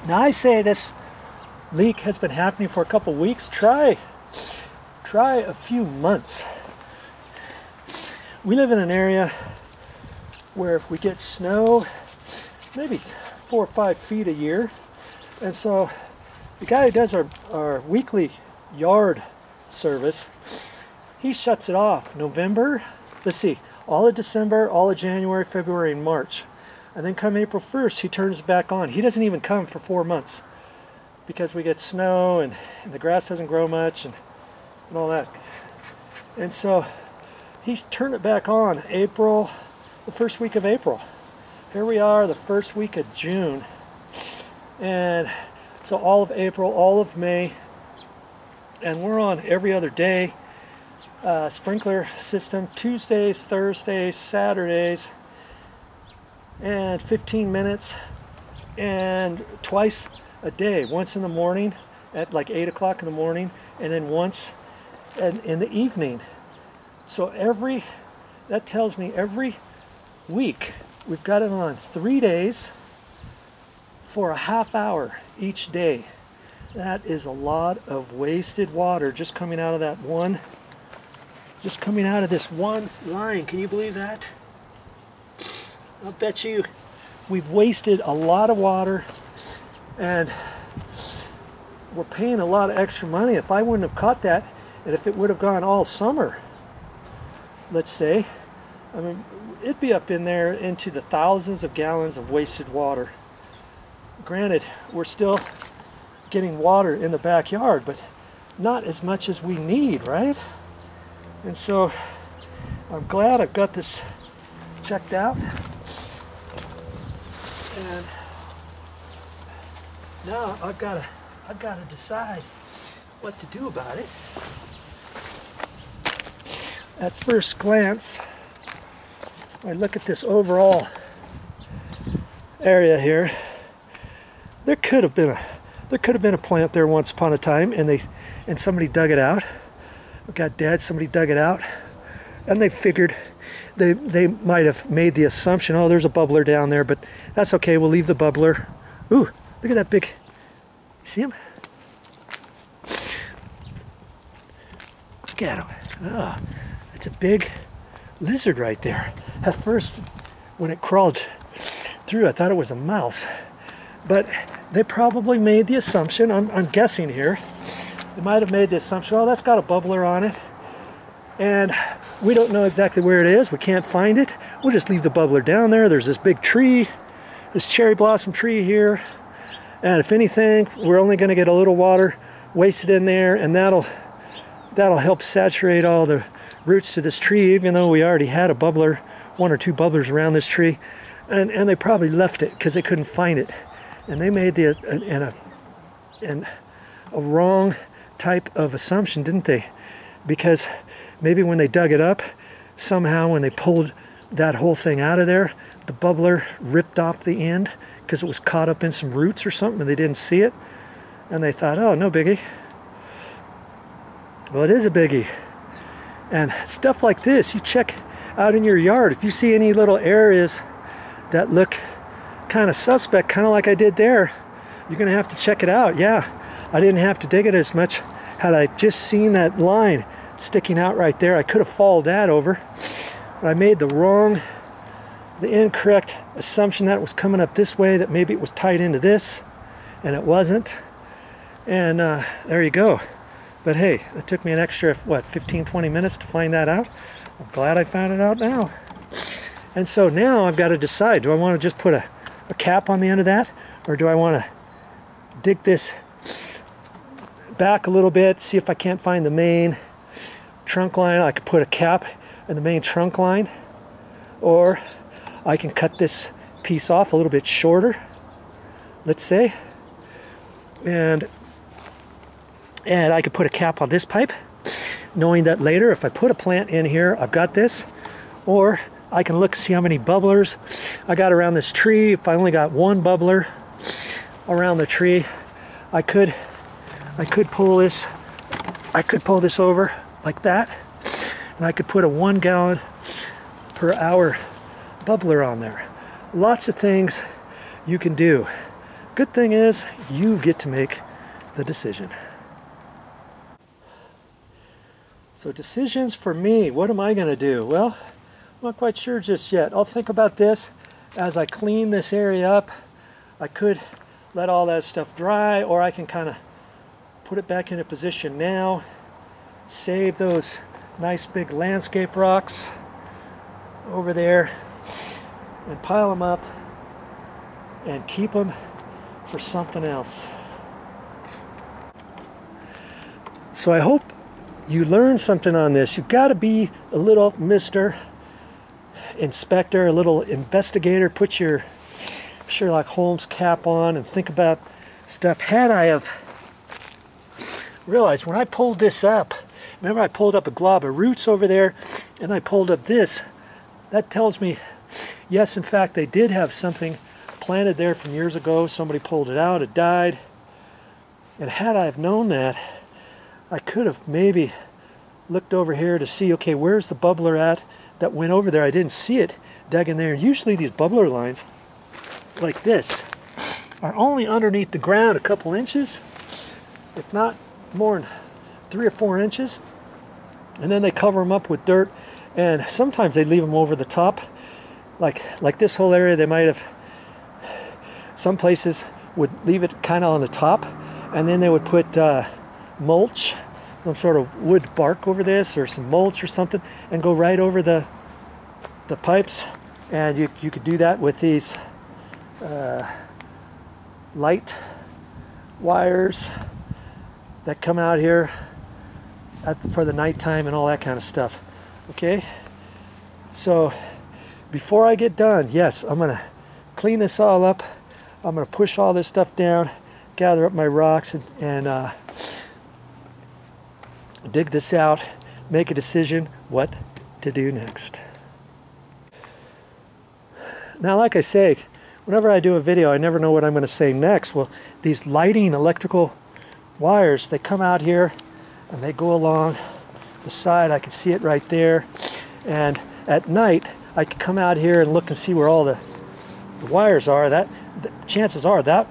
Now I say this leak has been happening for a couple weeks. Try a few months. We live in an area where if we get snow, maybe 4 or 5 feet a year, and so the guy who does our weekly yard service, he shuts it off November, let's see, all of December, all of January, February, and March. And then come April 1st, he turns it back on. He doesn't even come for 4 months because we get snow and the grass doesn't grow much and all that. And so he's turned it back on April, the first week of April. Here we are, the first week of June. And so all of April, all of May, and we're on every other day. Sprinkler system, Tuesdays, Thursdays, Saturdays, and 15 minutes, and twice a day, once in the morning at like 8 o'clock in the morning, and then once in the evening. So that tells me every week we've got it on 3 days for a half hour each day. That is a lot of wasted water just coming out of that one, just coming out of this one line. Can you believe that? I'll bet you we've wasted a lot of water, and we're paying a lot of extra money. If I wouldn't have caught that, and if it would have gone all summer, let's say, I mean, it'd be up in there into the thousands of gallons of wasted water. Granted, we're still getting water in the backyard, but not as much as we need, right? And so I'm glad I've got this checked out. And now I've got to decide what to do about it. At first glance, I look at this overall area here. There could have been a plant there once upon a time, and somebody dug it out. It got dead. Somebody dug it out, and they figured they might have made the assumption, oh, there's a bubbler down there, but that's okay. We'll leave the bubbler. Ooh, look at that big. You see him? Look at him. Ah, it's a big lizard right there. At first, when it crawled through, I thought it was a mouse. But they probably made the assumption, I'm guessing here, they might have made the assumption, oh, that's got a bubbler on it. And we don't know exactly where it is. We can't find it. We'll just leave the bubbler down there. There's this big tree, this cherry blossom tree here. And if anything, we're only going to get a little water wasted in there, and that'll help saturate all the roots to this tree, even though we already had a bubbler, 1 or 2 bubblers around this tree. And they probably left it because they couldn't find it. And they made a wrong type of assumption, didn't they? Because maybe when they dug it up, somehow when they pulled that whole thing out of there, the bubbler ripped off the end because it was caught up in some roots or something and they didn't see it. And they thought, oh, no biggie. Well, it is a biggie. And stuff like this, you check out in your yard. If you see any little areas that look kind of suspect, kind of like I did there, you're going to have to check it out. Yeah, I didn't have to dig it as much had I just seen that line sticking out right there. I could have followed that over, but I made the incorrect assumption that it was coming up this way, that maybe it was tied into this, and it wasn't. And there you go. But hey, it took me an extra, what, 15-20 minutes to find that out. I'm glad I found it out now. And so now I've got to decide, do I want to just put a cap on the end of that, or do I want to dig this back a little bit, see if I can't find the main trunk line? I could put a cap in the main trunk line, or I can cut this piece off a little bit shorter, let's say, and I could put a cap on this pipe, knowing that later if I put a plant in here, I've got this. Or I can look, see how many bubblers I got around this tree. If I only got 1 bubbler around the tree, I could pull this over like that, and I could put a 1 gallon per hour bubbler on there. Lots of things you can do. good thing is you get to make the decision. So decisions for me, what am I going to do? Well, I'm not quite sure just yet. I'll think about this as I clean this area up. I could let all that stuff dry, or I can kind of put it back into position now, save those nice big landscape rocks over there and pile them up and keep them for something else. So I hope you learned something on this. You've got to be a little Mr. Inspector, a little investigator. Put your Sherlock Holmes cap on and think about stuff. Had I have realized when I pulled this up, remember I pulled up a glob of roots over there and I pulled up this, that tells me, yes, in fact, they did have something planted there from years ago. Somebody pulled it out, it died. And had I have known that, I could have maybe looked over here to see, okay, where's the bubbler at that went over there? I didn't see it dug in there. Usually these bubbler lines like this are only underneath the ground a couple inches, if not more than 3 or 4 inches, and then they cover them up with dirt, and sometimes they leave them over the top, like this whole area. They might have, some places would leave it kind of on the top, and then they would put mulch, some sort of wood bark over this, or some mulch or something, and go right over the pipes. And you could do that with these light wires that come out here for the nighttime and all that kind of stuff. Okay, so before I get done, yes, I'm gonna clean this all up. I'm gonna push all this stuff down, gather up my rocks, and dig this out, make a decision what to do next. Now, like I say, whenever I do a video, I never know what I'm going to say next. Well, these lighting electrical wires, they come out here and they go along the side. I can see it right there. And at night, I can come out here and look and see where all the wires are. The chances are that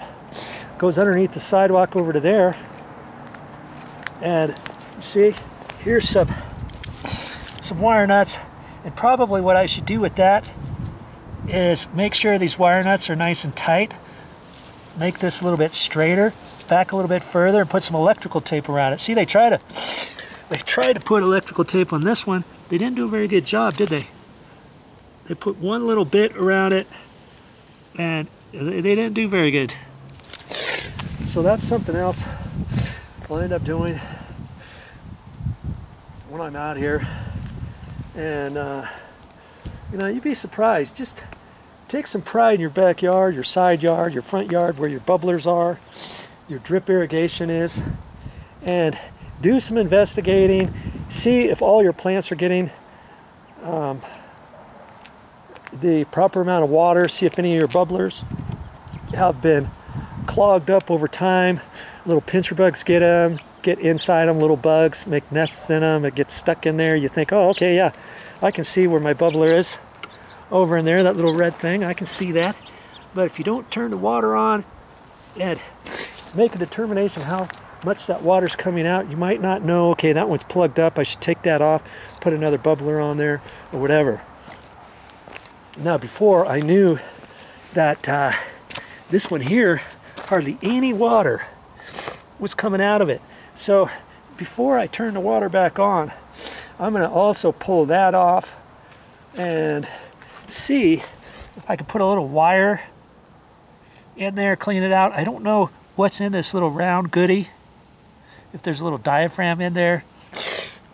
goes underneath the sidewalk over to there. And you see, here's some wire nuts. And probably what I should do with that is make sure these wire nuts are nice and tight. Make this a little bit straighter, back a little bit further, and put some electrical tape around it. See, they tried to put electrical tape on this one. They didn't do a very good job, did they? They put one little bit around it, and they didn't do very good. So that's something else I'll end up doing when I'm out here. And you know, you'd be surprised. Just take some pride in your backyard, your side yard, your front yard, where your bubblers are, your drip irrigation is, and do some investigating. See if all your plants are getting the proper amount of water. See if any of your bubblers have been clogged up over time. Little pincher bugs get them, get inside them, little bugs make nests in them. It gets stuck in there. You think, oh, okay, yeah, I can see where my bubbler is over in there, that little red thing. I can see that. But if you don't turn the water on and make a determination how much that water's coming out, you might not know, okay, that one's plugged up, I should take that off, put another bubbler on there, or whatever. Now, before, I knew that this one here, hardly any water was coming out of it. So before I turn the water back on, I'm going to also pull that off and see if I can put a little wire in there, clean it out. I don't know what's in this little round goodie, if there's a little diaphragm in there,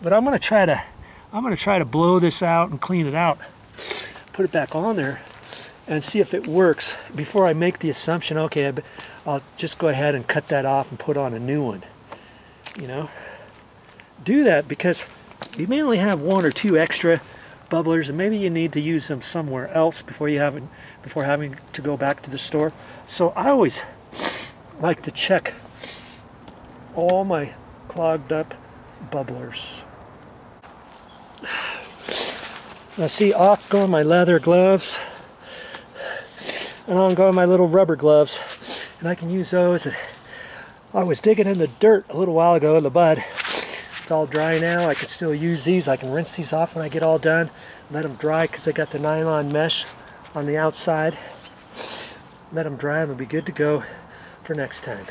but I'm going to try to blow this out and clean it out, put it back on there, and see if it works before I make the assumption, okay, I'll just go ahead and cut that off and put on a new one. You know, do that because you may only have 1 or 2 extra bubblers, and maybe you need to use them somewhere else before having to go back to the store. So I always like to check all my clogged up bubblers. Now see, off go my leather gloves, and on go my little rubber gloves. and I can use those. And I was digging in the dirt a little while ago in the mud. It's all dry now. I can still use these. I can rinse these off when I get all done. Let them dry because they got the nylon mesh on the outside. Let them dry and they'll be good to go for next time.